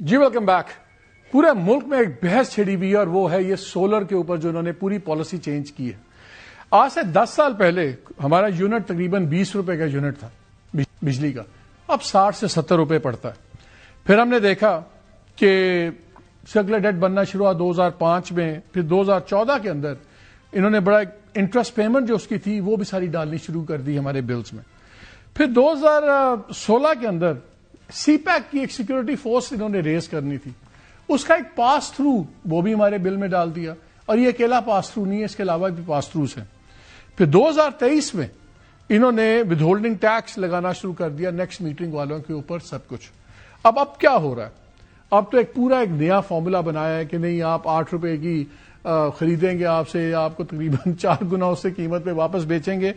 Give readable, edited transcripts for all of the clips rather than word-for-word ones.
جی welcome back. پورے ملک میں ایک بحث چھڑی ہوئی ہے اور وہ ہے یہ سولر کے اوپر جو انہوں نے پوری پالیسی چینج کی ہے. آج سے 10 سال پہلے ہمارا یونٹ تقریباً 20 روپے کا یونٹ تھا بجلی کا، اب 60 سے 70 روپے پڑتا ہے. پھر ہم نے دیکھا کہ سرکولر ڈیٹ بننا شروع ہوا 2005 میں، پھر 2014 کے اندر انہوں نے بڑا انٹرسٹ پیمنٹ جو اس کی تھی وہ بھی ساری ڈالنی شروع کر دی ہمارے بلز میں. پھر 2016 کے اندر سی پیک کی ایک سیکورٹی فورس انہوں نے ریز کرنی تھی، اس کا ایک پاس تھرو وہ بھی ہمارے بل میں ڈال دیا. اور یہ اکیلا پاس تھرو نہیں ہے، اس کے علاوہ بھی پاس تھروز ہیں. پھر 2023 میں انہوں نے ود ہولڈنگ ٹیکس لگانا شروع کر دیا نیکسٹ میٹرنگ والوں کے اوپر سب کچھ. اب کیا ہو رہا ہے؟ اب تو ایک پورا ایک نیا فارمولا بنایا ہے کہ نہیں آپ 8 روپے کی خریدیں گے، آپ سے آپ کو تقریباً 4 گنا اس سے قیمت پہ واپس بیچیں گے.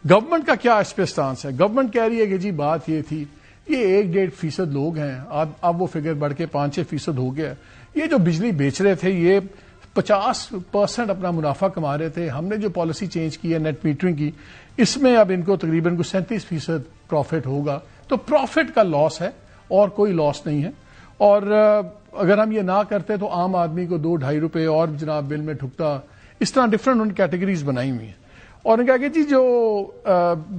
گورنمنٹ کا کیا اس پہ اسٹانس ہے؟ گورنمنٹ کہہ رہی ہے کہ جی بات یہ تھی، یہ 1-1.5% لوگ ہیں، اب وہ فگر بڑھ کے 5-6% ہو گیا. یہ جو بجلی بیچ رہے تھے یہ 50% اپنا منافع کما رہے تھے. ہم نے جو پالیسی چینج کی ہے نیٹ میٹرنگ کی، اس میں اب ان کو تقریباً 37% پروفٹ ہوگا. تو پروفٹ کا لاس ہے اور کوئی لاس نہیں ہے. اور اگر ہم یہ نہ کرتے تو عام آدمی کو 2-2.5 روپے اور جناب بل میں ٹھکتا. اس طرح ڈفرنٹ ان کیٹیگریز بنائی ہوئی ہیں. اور ان کا کہ جی جو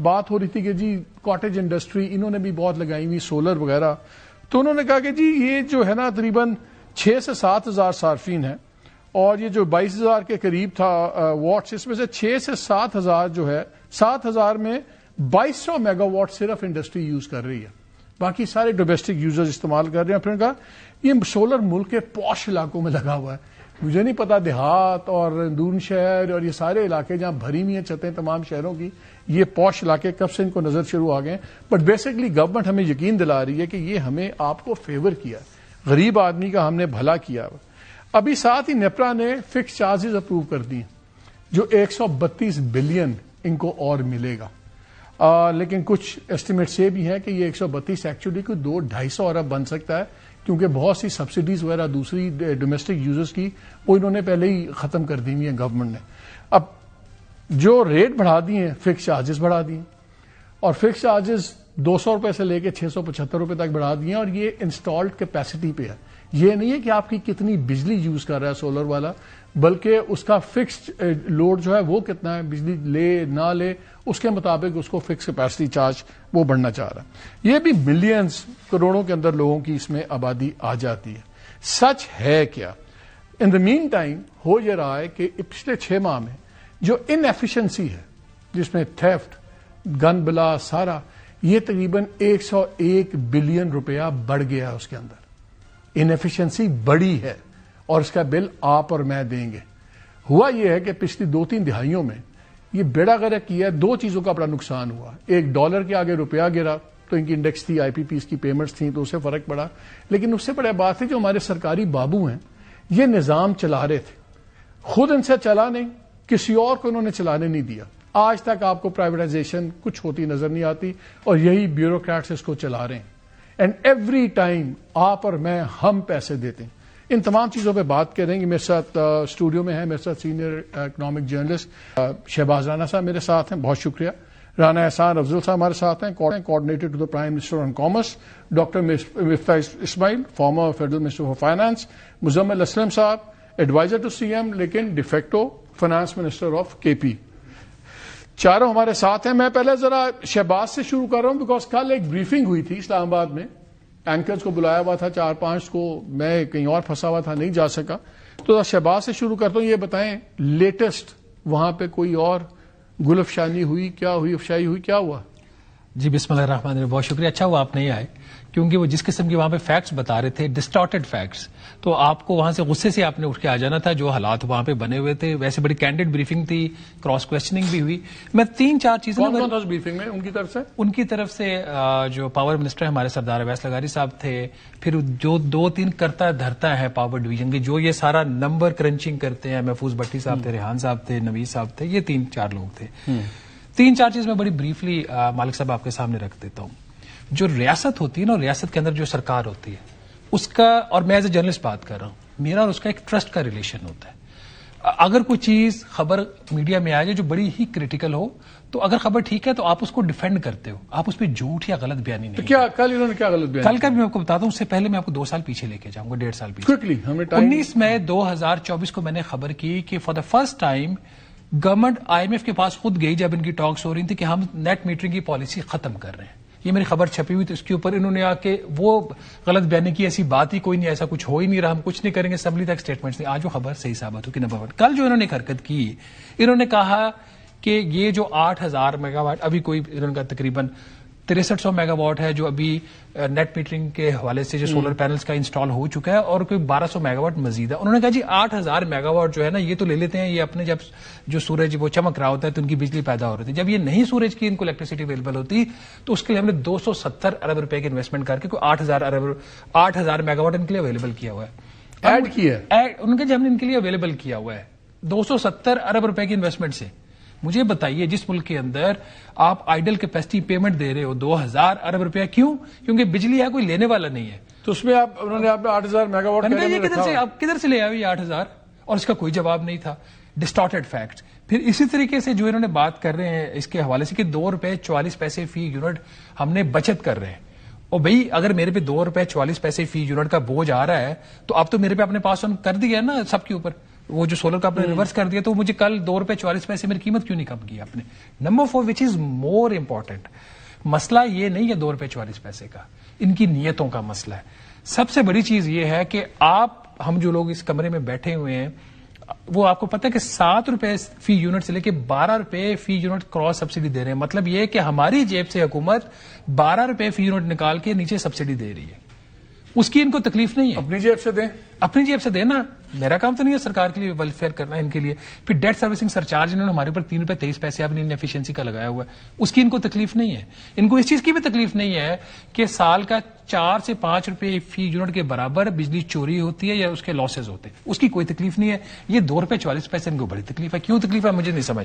بات ہو رہی تھی کہ جی کاٹیج انڈسٹری انہوں نے بھی بہت لگائی ہوئی سولر وغیرہ، تو انہوں نے کہا کہ جی یہ جو ہے نا تقریباً 6 سے 7 ہزار صارفین ہیں، اور یہ جو 22,000 کے قریب تھا واٹس، اس میں سے 6 سے 7 ہزار جو ہے 7 ہزار میں 2200 میگا واٹ صرف انڈسٹری یوز کر رہی ہے، باقی سارے ڈومیسٹک یوزرز استعمال کر رہے ہیں. پھر کہا یہ سولر ملک کے پوش علاقوں میں لگا ہوا ہے. مجھے نہیں پتا دیہات اور دون شہر اور یہ سارے علاقے جہاں بھری ہوئی ہیں چھتیں تمام شہروں کی، یہ پوش علاقے کب سے ان کو نظر شروع آ گئے. بٹ بیسکلی گورنمنٹ ہمیں یقین دلا رہی ہے کہ یہ ہمیں آپ کو فیور کیا، غریب آدمی کا ہم نے بھلا کیا. ابھی ساتھ ہی نیپرا نے فکس چارجز اپروو کر دی جو 132 بلین ان کو اور ملے گا. لیکن کچھ ایسٹیمیٹس یہ بھی ہیں کہ یہ 132 ایکچولی کوئی 200-250 ارب بن سکتا ہے، کیونکہ بہت سی سبسڈیز وغیرہ دوسری ڈومیسٹک یوزرز کی وہ انہوں نے پہلے ہی ختم کر دی ہوئی ہیں گورنمنٹ نے. اب جو ریٹ بڑھا دیے ہیں، فکس چارجز بڑھا دیے، اور فکس چارجز 200 روپے سے لے کے 675 روپے تک بڑھا دیے. اور یہ انسٹالڈ کیپیسٹی پہ ہے، یہ نہیں ہے کہ آپ کی کتنی بجلی یوز کر رہا ہے سولر والا، بلکہ اس کا فکسڈ لوڈ جو ہے وہ کتنا ہے، بجلی لے نہ لے اس کے مطابق اس کو فکس کیپیسٹی چارج وہ بڑھنا چاہ رہا ہے. یہ بھی ملینز کروڑوں کے اندر لوگوں کی اس میں آبادی آ جاتی ہے. سچ ہے کیا؟ ان دا مین ٹائم ہو یہ رہا ہے کہ پچھلے 6 ماہ میں جو ان ایفیشنسی ہے، جس میں تھیفٹ، گن بلا سارا، یہ تقریباً 101 بلین روپیہ بڑھ گیا ہے. اس کے اندر ان ایفیشنسی بڑی ہے اور اس کا بل آپ اور میں دیں گے. ہوا یہ ہے کہ پچھلی 2-3 دہائیوں میں یہ بیڑا غرق کیا ہے. 2 چیزوں کا بڑا نقصان ہوا. ایک ڈالر کے آگے روپیہ گرا تو ان کی انڈیکس تھی، آئی پی پیز کی پیمنٹس تھیں تو اس سے فرق پڑا. لیکن اس سے بڑی بات ہے جو ہمارے سرکاری بابو ہیں یہ نظام چلا رہے تھے، خود ان سے چلا نہیں، کسی اور کو انہوں نے چلانے نہیں دیا. آج تک آپ کو پرائیویٹائزیشن کچھ ہوتی نظر نہیں آتی اور یہی بیوروکریٹس اس کو چلا رہے ہیں. اینڈ ایوری ٹائم آپ اور میں ہم پیسے دیتے ہیں. ان تمام چیزوں پہ بات کریں گے. میرے ساتھ اسٹوڈیو میں ہے میرے ساتھ senior economic journalist Shahbaz Rana صاحب میرے ساتھ ہیں، بہت شکریہ. رانا احسان افضل صاحب ہمارے ساتھ ہیں، coordinator to the prime minister on commerce. Doctor Miftah Ismail, former federal minister for finance. Muzammil Aslam صاحب، ایڈوائزر ٹو سی ایم لیکن ڈیفیکٹو فائنانس منسٹر آف کے پی. چاروں ہمارے ساتھ ہیں. میں پہلے ذرا شہباز سے شروع کر رہا ہوں بیکاز کل ایک بریفنگ ہوئی تھی اسلام آباد میں، اینکرز کو بلایا ہوا تھا 4-5 کو، میں کہیں اور پھنسا ہوا تھا نہیں جا سکا. تو شہباز سے شروع کرتا ہوں. یہ بتائیں لیٹسٹ وہاں پہ کوئی اور گل افشانی ہوئی، کیا ہوئی، افشائی ہوئی، کیا ہوا؟ جی بسم اللہ الرحمن الرحیم. بہت شکریہ. اچھا وہ آپ نہیں آئے کیونکہ وہ جس قسم کے وہاں پہ فیکٹس بتا رہے تھے، ڈسٹارٹڈ فیکٹس، تو آپ کو وہاں سے غصے سے آپ نے اٹھ کے آ جانا تھا. جو حالات وہاں پہ بنے ہوئے تھے، ویسے بڑی کینڈیڈ بریفنگ تھی، کراس کوشچننگ بھی ہوئی. میں 3-4 چیزیں کون تھا اس بریفنگ میں ان کی طرف سے؟ جو پاور منسٹر ہمارے سردار اویس لغاری صاحب تھے، پھر جو 2-3 کرتا دھرتا ہے پاور ڈویژن کے، جو یہ سارا نمبر کرنچنگ کرتے ہیں، محفوظ بھٹی صاحب تھے، ریحان صاحب تھے، نویز صاحب تھے، یہ 3-4 لوگ تھے. 3-4 چیز میں بڑی بریفلی مالک صاحب آپ کے سامنے رکھ دیتا ہوں. جو ریاست ہوتی ہے نا، ریاست کے اندر جو سرکار ہوتی ہے اس کا، اور میں ایز اے جرنلسٹ بات کر رہا ہوں، میرا اور اس کا ایک ٹرسٹ کا ریلیشن ہوتا ہے. اگر کوئی چیز خبر میڈیا میں آ جائے جو بڑی ہی کریٹیکل ہو تو اگر خبر ٹھیک ہے تو آپ اس کو ڈیفینڈ کرتے ہو, آپ اس پہ جھوٹ یا غلط بیانی تو نہیں. کیا کل انہوں نے کیا غلط بیان کل کا بھی میں آپ کو بتاتا ہوں, اس سے پہلے میں آپ کو 2 سال پیچھے لے کے جاؤں گا, 1.5 سال پیچھے. کوئکلی ہمیں ٹائم 19 مئی 2024 کو میں نے خبر کی کہ for the first time government IMF کے پاس خود گئی جب ان کی ٹاکس ہو رہی تھی کہ ہم نیٹ میٹرنگ کی پالیسی ختم کر رہے ہیں. یہ میری خبر چھپی ہوئی تھی, اس کے اوپر انہوں نے آ کے وہ غلط بیانی کی, ایسی بات ہی کوئی نہیں, ایسا کچھ ہو ہی نہیں رہا, ہم کچھ نہیں کریں گے, اسمبلی تک اسٹیٹمنٹس نہیں. آج وہ خبر صحیح ثابت ہو کہ نمبر 1 کل جو انہوں نے حرکت کی, انہوں نے کہا کہ یہ جو 8000 میگا واٹ ابھی کوئی انہوں نے کہا تقریباً 6300 میگا واٹ ہے جو ابھی نیٹ میٹرنگ کے حوالے سے جو سولر پینلز کا انسٹال ہو چکا ہے, اور کوئی 1200 میگا واٹ مزید ہے. انہوں نے کہا جی 8000 میگا واٹ جو ہے نا یہ تو لے لیتے ہیں, یہ اپنے جب جو سورج وہ چمک رہا ہوتا ہے تو ان کی بجلی پیدا ہو رہی تھی, جب یہ نہیں سورج کی ان کو الیکٹریسٹی اویلیبل ہوتی تو اس کے لیے ہم نے 270 ارب روپے کی انویسٹمنٹ کر کے کوئی 8000 میگا واٹ ان کے لیے اویلیبل کیا ہوا ہے, ایڈ کیا ہے. ان کے ہم نے ان کے لیے اویلیبل کیا ہوا ہے 270 ارب روپے کی انویسٹمنٹ سے. مجھے بتائیے جس ملک کے اندر آپ آئیڈل کیپیسٹی پیمنٹ دے رہے ہو 2000 ارب روپیہ, کیوں؟ کیونکہ بجلی ہے کوئی لینے والا نہیں ہے. تو اس میں انہوں نے آپ 8000 میگا واٹ آپ کدھر سے لے آئے یہ 8000, اور اس کا کوئی جواب نہیں تھا. Distorted facts. پھر اسی طریقے سے جو انہوں نے بات کر رہے ہیں اس کے حوالے سے کہ 2 روپے 44 پیسے فی یونٹ ہم نے بچت کر رہے ہیں. اور بھائی اگر میرے پہ 2 روپے 44 پیسے فی یونٹ کا بوجھ آ رہا ہے تو اب تو میرے پہ اپنے پاس کر دیا ہے نا سب کے اوپر, وہ جو سولر کا آپ نے ریورس کر دیا, تو مجھے کل 2 روپے 44 پیسے میری قیمت کیوں نہیں کم کی آپ نے. نمبر 4 وچ از مور امپورٹنٹ, مسئلہ یہ نہیں ہے 2 روپے 44 پیسے کا, ان کی نیتوں کا مسئلہ ہے. سب سے بڑی چیز یہ ہے کہ ہم جو لوگ اس کمرے میں بیٹھے ہوئے ہیں وہ آپ کو پتا ہے کہ 7 روپے فی یونٹ سے لے کے 12 روپے فی یونٹ کراس سبسڈی دے رہے ہیں. مطلب یہ کہ ہماری جیب سے حکومت 12 روپے فی یونٹ نکال کے نیچے سبسڈی دے رہی ہے. اس کی ان کو تکلیف نہیں ہے. اپنی جیب سے دیں, اپنی جیب سے دینا, میرا کام تو نہیں ہے سرکار کے لیے ویلفیئر کرنا ان کے لیے. پھر ڈیٹ سروسنگ سرچارج انہوں نے ہمارے اوپر 3 روپے 23 پیسے اپنی انفیشنسی کا لگایا ہوا ہے, اس کی ان کو تکلیف نہیں ہے. ان کو اس چیز کی بھی تکلیف نہیں ہے کہ سال کا 4 سے 5 روپے فی یونٹ کے برابر بجلی چوری ہوتی ہے یا اس کے لاسز ہوتے ہیں, اس کی کوئی تکلیف نہیں ہے. یہ 2 روپے 44 پیسے ان کو بڑی تکلیف ہے. کیوں تکلیف ہے مجھے نہیں سمجھ